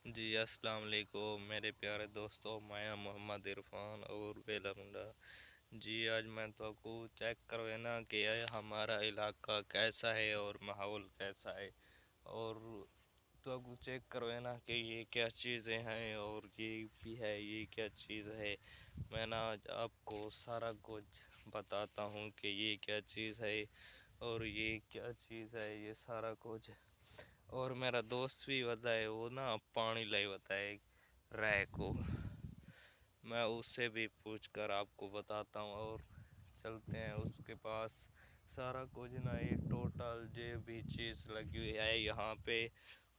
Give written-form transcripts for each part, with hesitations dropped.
जी अस्सलाम वालेकुम मेरे प्यारे दोस्तों, मैं मोहम्मद इरफान और बेला मुंडा। जी आज मैं तो आपको चेक करवाना कि हमारा इलाका कैसा है और माहौल कैसा है, और तो आपको चेक करवाना कि ये क्या चीज़ें हैं और ये भी है, ये क्या चीज़ है। मैं ना आज आपको सारा कुछ बताता हूँ कि ये क्या चीज़ है और ये क्या चीज़ है, ये सारा कुछ। और मेरा दोस्त भी बताए, वो ना पानी लाई बताए राय को, मैं उससे भी पूछ कर आपको बताता हूँ। और चलते हैं उसके पास। सारा कुछ ना ये टोटल जो भी चीज़ लगी हुई है यहाँ पे,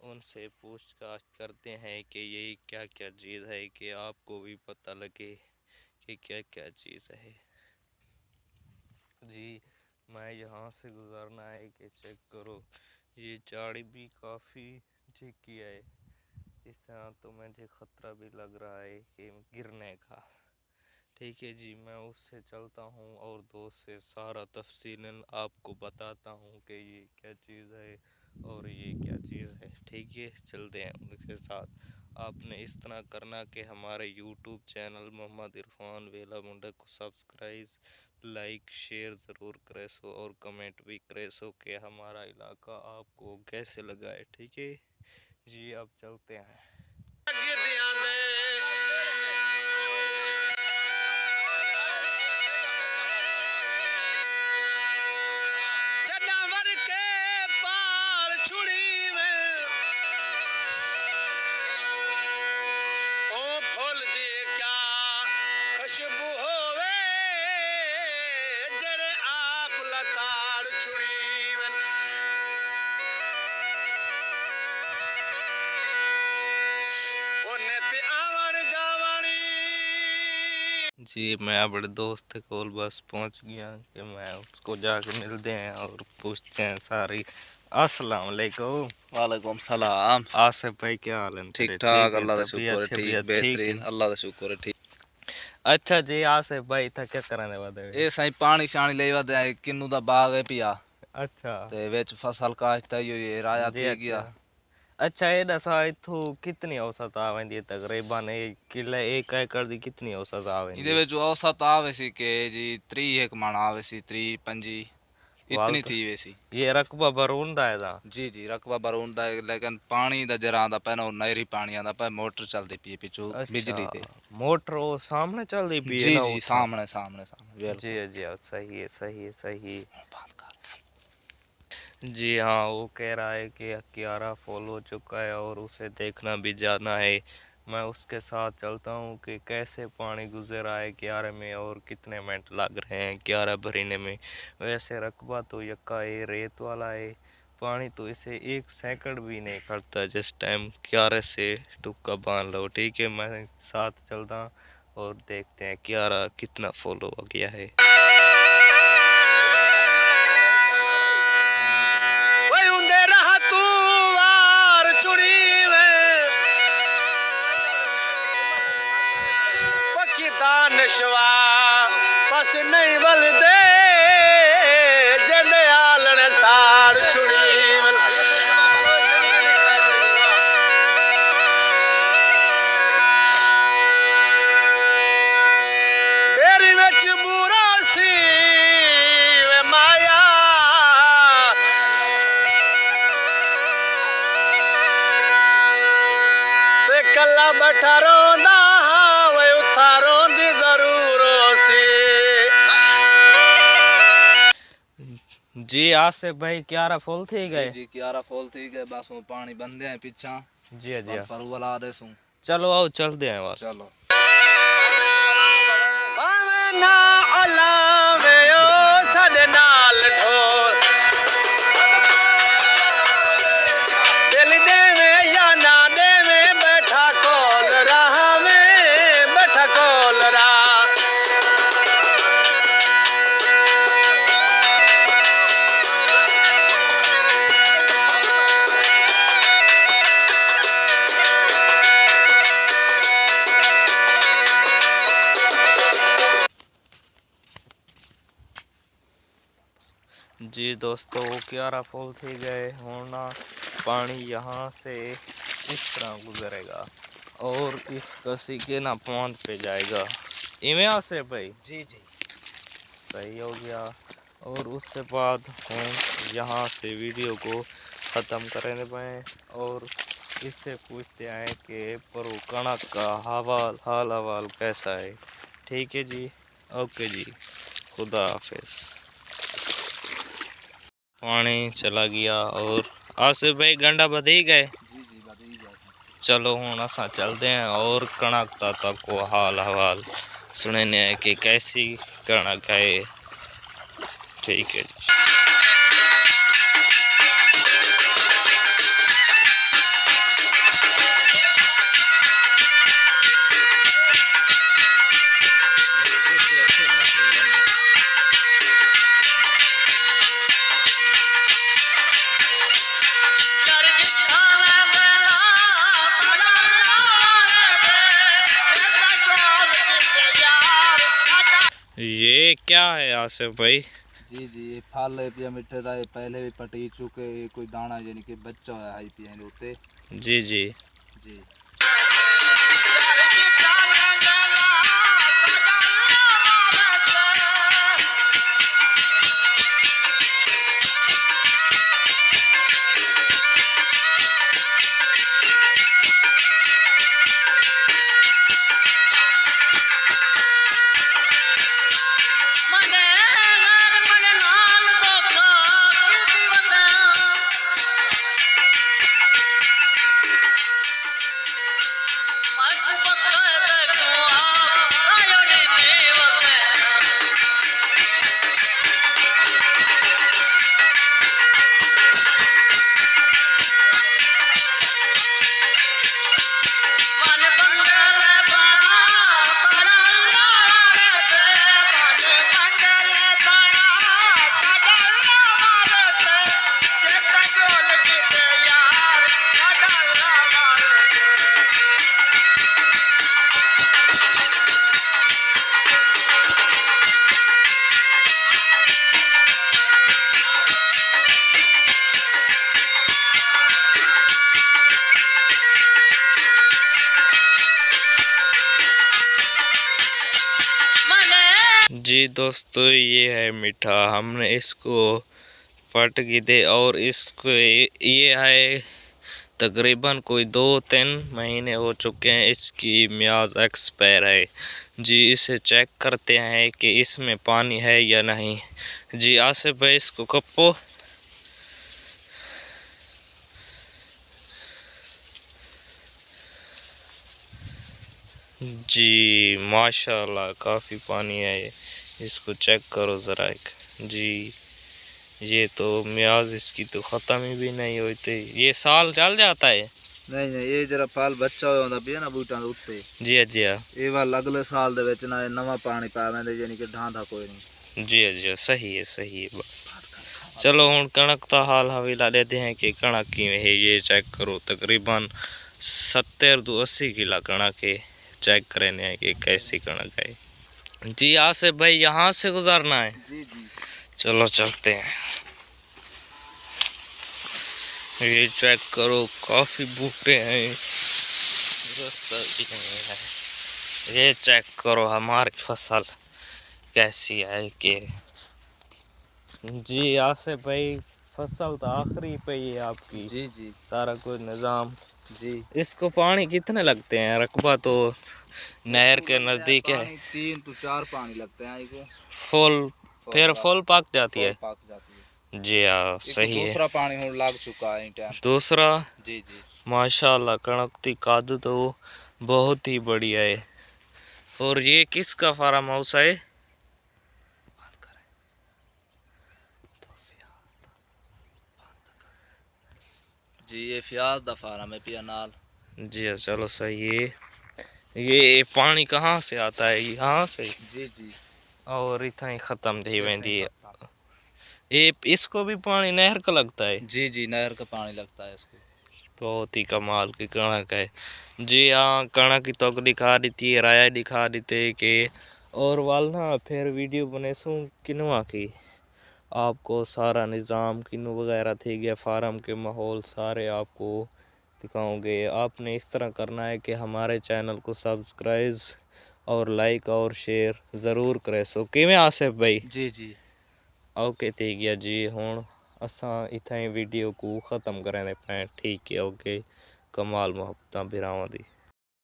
उनसे पूछताछ करते हैं कि ये क्या क्या चीज़ है, कि आपको भी पता लगे कि क्या क्या चीज़ है। जी मैं यहाँ से गुजरना है कि चेक करो, ये झाड़ी भी काफ़ी चिकी है। इस तरह तो मुझे ख़तरा भी लग रहा है कि गिरने का। ठीक है जी, मैं उससे चलता हूँ और दोस्त से सारा तफसीलन आपको बताता हूँ कि ये क्या चीज़ है और ये क्या चीज़ है। ठीक है, चलते हैं उनके साथ। आपने इस तरह करना कि हमारे यूट्यूब चैनल मोहम्मद इरफान वेला मुंडा को सब्सक्राइब लाइक शेयर ज़रूर करे सो, और कमेंट भी करे सो कि हमारा इलाका आपको कैसे लगा है। ठीक है जी, अब चलते हैं। जानवर के पार छुड़ी में ओ फूल दी क्या खुशबू होवे जरे आप लताड़ छुड़ी में ओने ते आवण जावणी। जी मैं अपने दोस्त को बस पहुंच गया कि मैं उसको जाके मिलते हैं और पूछते हैं सारी। अस्सलाम वालेकुम। वालेकुम सलाम। आसिफ भाई, क्या हाल है ठीक तेरे? ठाक, ठीक है, अल्लाह का शुक्र है, तबीयत ठीक शबीयत ठीक बेहतरीन, है? अल्लाह का शुक्र है, ठीक। अच्छा जी, आसिफ भाई था क्या कराने वाले? ए साईं पानी शानी ले वदे किन्नू दा बाग है पिया अच्छा ते विच फसल काश्त ये राया जी। थी अच्छा गया। अच्छा, ये दसा इथू कितनी औसत आवेंदी है तकरीबन? एक किले एक एकड़ दी कितनी औसत इदे आवेंदी है? विच औसत आवे सी के जी 30 एक मन आवे सी, 30 25 वाल इतनी तो थी वैसी। ये रकबा भरूंदा है दा? जी जी रकबा बरूंदा है, लेकिन पानी दा जरा आंदा पे ना नहरी पानी आंदा पे, मोटर चलदी पई पिछू अच्छा, बिजली ते। मोटर वो सामने चलती पी है जी ना जी उठा? सामने सामने सामने जी बिल्कुल। जी, सही है सही है सही है। बंद कर। जी हाँ, वो कह रहा है कि 11 फॉल हो चुका है और उसे देखना भी जाना है। मैं उसके साथ चलता हूँ कि कैसे पानी गुजर रहा है 11 में और कितने मिनट लग रहे हैं 11 भरने में। वैसे रकबा तो यक्का है, रेत वाला है, पानी तो इसे एक सेकंड भी नहीं खड़ता जिस टाइम 11 से टुक्का बांध लो। ठीक है, मैं साथ चलता और देखते हैं 11 कितना फॉलो हो गया है। दानशवा बस नहीं बल दे जने आलण सार छुड़ी मेरी विच बुरा सी वे माया ते कला बैठा रोंदा वे उतारो दी जरूर सी। जी आसिफ भाई, 11 फॉल थी जी गए? जी 11 फॉल थी गए, बस वो पानी बंदे हैं पीछा जी जी, पर वाला दे सू। चलो आओ चलते हैं बार। चलो ना अलावे ओ सद नाल ढोल दिल देवे या ना देवे बैठा कोल रहा में बैठा कोल रहा। जी दोस्तों, वो 11 फॉल थी गए होना। पानी यहाँ से इस तरह गुजरेगा और इस कसी के ना पौंध पे जाएगा। इवें से भाई जी जी सही हो गया। और उसके बाद हम यहाँ से वीडियो को ख़त्म करने पाए और इससे पूछते हैं कि पर कणक का हाल हवाल कैसा है। ठीक है जी, ओके जी, खुदा हाफिज। पानी चला गया और आसिफ भाई गंडा बधी गए। जी जी बदल जाता। चलो हुण असां चलते हैं और कणक का तको हाल हवाल सुनने कि कैसी कणक है। ठीक है जी। ये क्या है आसिफ भाई? जी जी ये फल है पिया मिठे दा पहले भी पटी चुके कोई दाना यानी कि बच्चा होया है पिया होते। जी जी जी जी दोस्तों, ये है मीठा। हमने इसको पट की दे और इसको ये है तकरीबन कोई 2-3 महीने हो चुके हैं। इसकी मियाद एक्सपायर है जी। इसे चेक करते हैं कि इसमें पानी है या नहीं। जी आसिफ भाई इसको कपो। जी माशाल्लाह काफ़ी पानी है ये। इसको चेक करो ज़रा एक। जी ये तो मियाज इसकी तो ख़त्म ही भी नहीं होती। ये साल चल जाता है। नहीं नहीं ये जरा फल बच्चा होता पिया ना बूटा उत्ते। जी हाँ जी हाँ ये वाल अगले साल दे विच ना नवा पानी पावेंदे यानी कि ढांढा कोई नहीं। जी हाँ जी हाँ, सही है बस। चलो हुण कणक का हाल हवाला लेते हैं कि कणक की है। ये चेक करो तकरीबन 70-80 किला कणक है। चेक करने हैं कि कैसी कणक है। जी आसिफ भाई यहाँ से गुजारना है। जी जी चलो चलते हैं। ये चेक करो काफ़ी बूटे हैं, रास्ता भी नहीं है। ये चेक करो हमारी फसल कैसी है कि जी आसिफ भाई फसल तो आखिरी पे ही है आपकी। जी जी सारा कुछ निज़ाम। जी इसको पानी कितने लगते हैं? रकबा तो नहर के नज़दीक है। 3 to 4 पानी लगते हैं इनको। फुल फिर फुल पक जाती है। पक जाती है। जी हाँ सही है। दूसरा पानी हुण लग चुका है टाइम। दूसरा जी जी माशाल्लाह कणक की कद तो बहुत ही बढ़िया है। और ये किसका फार्म हाउस है? जी ये फ्याज दा फार्म है पिया नाल। जी हाँ चलो सही है। ये पानी कहाँ से आता है? यहाँ से। जी जी और इतना ही ख़त्म थी वेंदी है। ये इसको भी पानी नहर का लगता है। जी जी नहर का पानी लगता है इसको। बहुत ही कमाल की कणक है। जी हाँ कणक की तो दिखा देती है, राया दिखा देते कि और वाल ना फिर वीडियो बने सू किनवा की आपको सारा निज़ाम किन्नू वगैरह थी गया फार्म के माहौल सारे आपको दिखाओगे। आपने इस तरह करना है कि हमारे चैनल को सब्सक्राइब और लाइक और शेयर ज़रूर करें। सो किवें आसिफ भाई? जी जी ओके ठीक है जी। हुण असां इत्थां ही वीडियो को ख़त्म करें पे। ठीक है ओके। कमाल मुहब्बतां बिरावां दी।